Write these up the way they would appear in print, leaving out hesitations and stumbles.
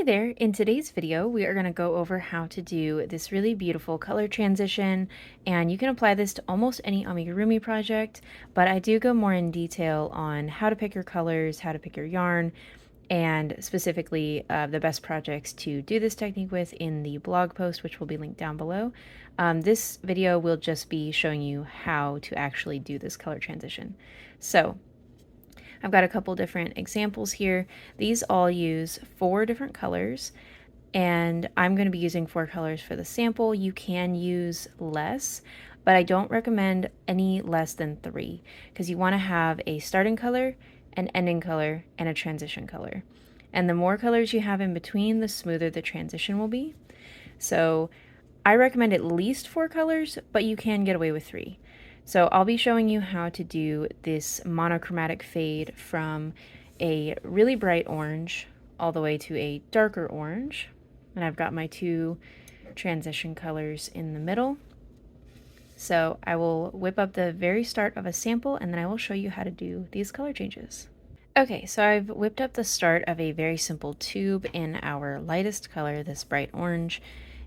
Hi there! In today's video, we are going to go over how to do this really beautiful color transition, and you can apply this to almost any amigurumi project, but I do go more in detail on how to pick your colors, how to pick your yarn, and specifically the best projects to do this technique with in the blog post, which will be linked down below. This video will just be showing you how to actually do this color transition. So I've got a couple different examples here. These all use 4 different colors, and I'm going to be using 4 colors for the sample. You can use less, but I don't recommend any less than 3 because you want to have a starting color, an ending color, and a transition color. And the more colors you have in between, the smoother the transition will be. So I recommend at least 4 colors, but you can get away with 3. So I'll be showing you how to do this monochromatic fade from a really bright orange all the way to a darker orange. And I've got my 2 transition colors in the middle. So I will whip up the very start of a sample and then I will show you how to do these color changes. Okay, so I've whipped up the start of a very simple tube in our lightest color, this bright orange,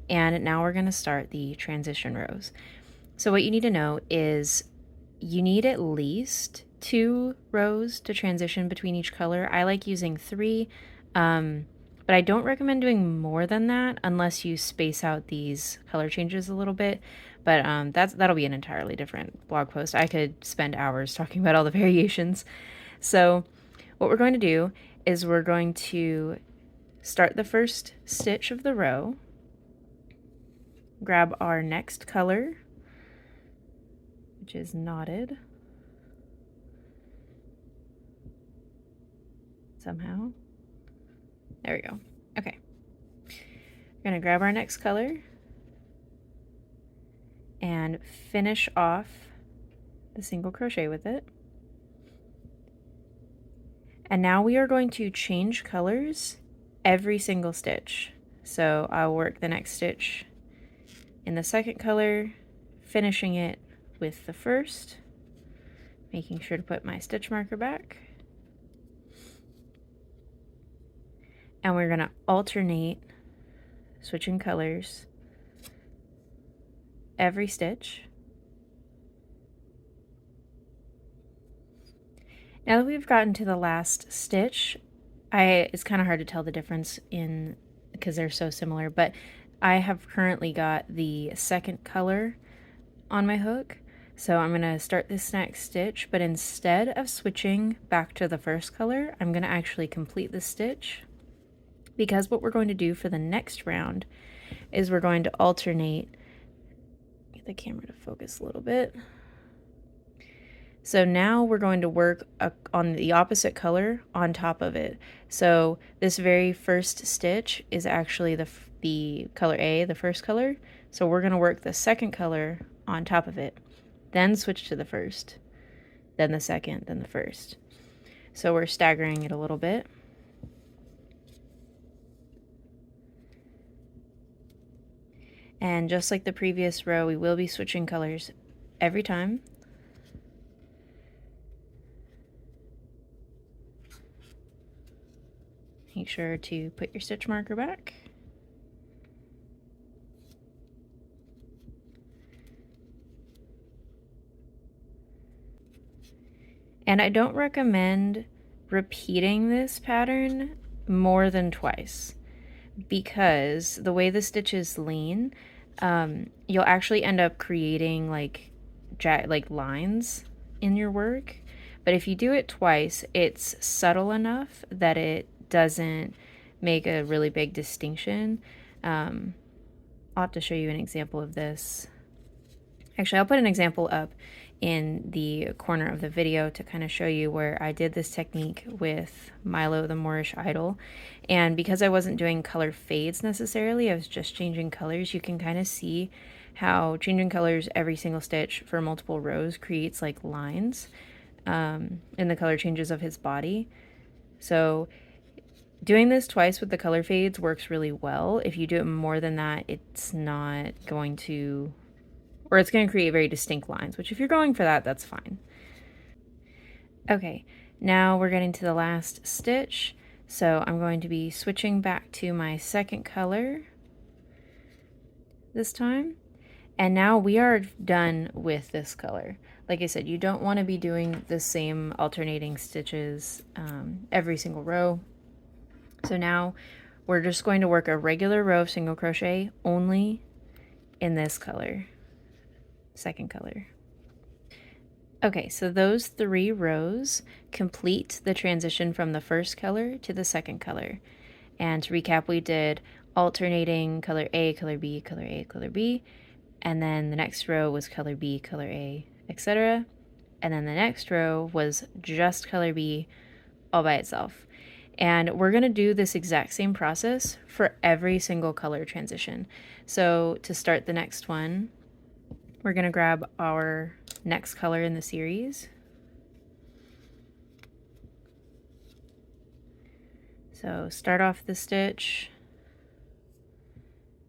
and now we're going to start the transition rows. So what you need to know is you need at least 2 rows to transition between each color. I like using 3, but I don't recommend doing more than that unless you space out these color changes a little bit. But that'll be an entirely different blog post. I could spend hours talking about all the variations. So what we're going to do is we're going to start the first stitch of the row, grab our next color, which is knotted somehow. There we go. Okay. We're going to grab our next color and finish off the single crochet with it. And now we are going to change colors every single stitch. So I'll work the next stitch in the second color, finishing it with the first, making sure to put my stitch marker back. And we're going to alternate switching colors every stitch. Now that we've gotten to the last stitch, it's kind of hard to tell the difference because they're so similar, but I have currently got the second color on my hook. So I'm going to start this next stitch, but instead of switching back to the first color, I'm going to actually complete the stitch, because what we're going to do for the next round is we're going to alternate. Get the camera to focus a little bit. So now we're going to work on the opposite color on top of it. So this very first stitch is actually the color A, the first color. So we're going to work the second color on top of it, then switch to the first, then the second, then the first. So we're staggering it a little bit. And just like the previous row, we will be switching colors every time. Make sure to put your stitch marker back. And I don't recommend repeating this pattern more than twice, because the way the stitches lean, you'll actually end up creating like lines in your work. But if you do it twice, it's subtle enough that it doesn't make a really big distinction. I'll have to show you an example of this. Actually, I'll put an example up in the corner of the video to kind of show you where I did this technique with Milo the Moorish Idol. And because I wasn't doing color fades necessarily, I was just changing colors, you can kind of see how changing colors every single stitch for multiple rows creates like lines in the color changes of his body. So doing this twice with the color fades works really well. If you do it more than that, it's not going to, or it's going to create very distinct lines, which if you're going for that, that's fine. Okay, now we're getting to the last stitch. So I'm going to be switching back to my second color this time. And now we are done with this color. Like I said, you don't want to be doing the same alternating stitches every single row. So now we're just going to work a regular row of single crochet only in this color, second color. Okay, so those 3 rows complete the transition from the first color to the second color. And to recap, we did alternating color A, color B, color A, color B, and then the next row was color B, color A, etc. And then the next row was just color B all by itself. And we're going to do this exact same process for every single color transition. So to start the next one, we're going to grab our next color in the series. So start off the stitch,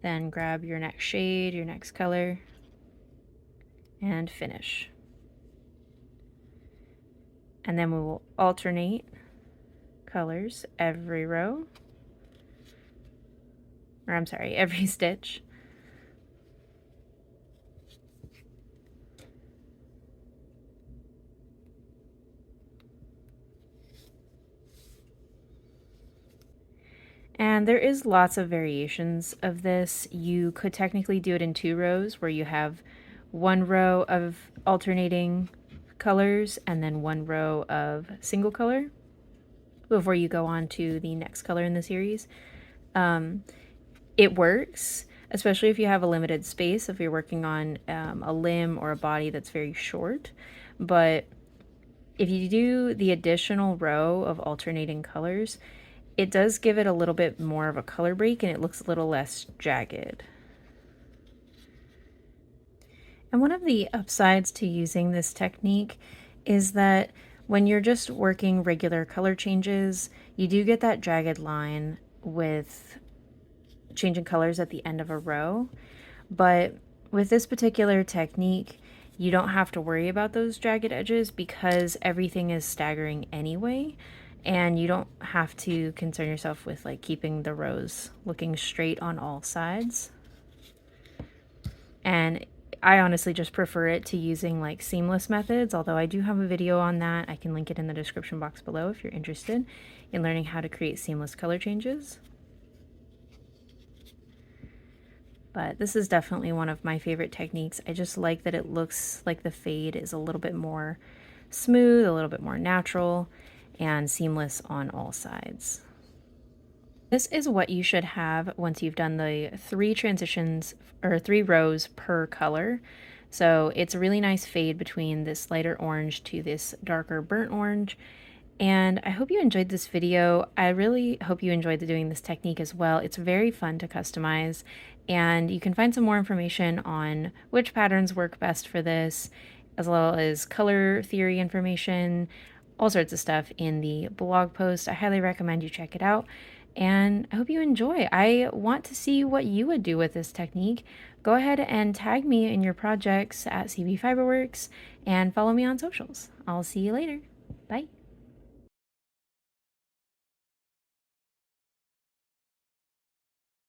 then grab your next shade, your next color, and finish. And then we will alternate colors every row, or I'm sorry, every stitch. And there is lots of variations of this. You could technically do it in 2 rows where you have 1 row of alternating colors and then 1 row of single color before you go on to the next color in the series. It works, especially if you have a limited space, if you're working on a limb or a body that's very short. But if you do the additional row of alternating colors, it does give it a little bit more of a color break and it looks a little less jagged. And one of the upsides to using this technique is that when you're just working regular color changes, you do get that jagged line with changing colors at the end of a row. But with this particular technique, you don't have to worry about those jagged edges because everything is staggering anyway. And you don't have to concern yourself with like keeping the rows looking straight on all sides. And I honestly just prefer it to using like seamless methods, although I do have a video on that. I can link it in the description box below if you're interested in learning how to create seamless color changes. But this is definitely one of my favorite techniques. I just like that it looks like the fade is a little bit more smooth, a little bit more natural, and seamless on all sides. This is what you should have once you've done the 3 transitions or 3 rows per color. So it's a really nice fade between this lighter orange to this darker burnt orange. And I hope you enjoyed this video. I really hope you enjoyed doing this technique as well. It's very fun to customize, and you can find some more information on which patterns work best for this, as well as color theory information, all sorts of stuff in the blog post. I highly recommend you check it out, and I hope you enjoy. I want to see what you would do with this technique. Go ahead and tag me in your projects at CB Fiberworks and follow me on socials. I'll see you later.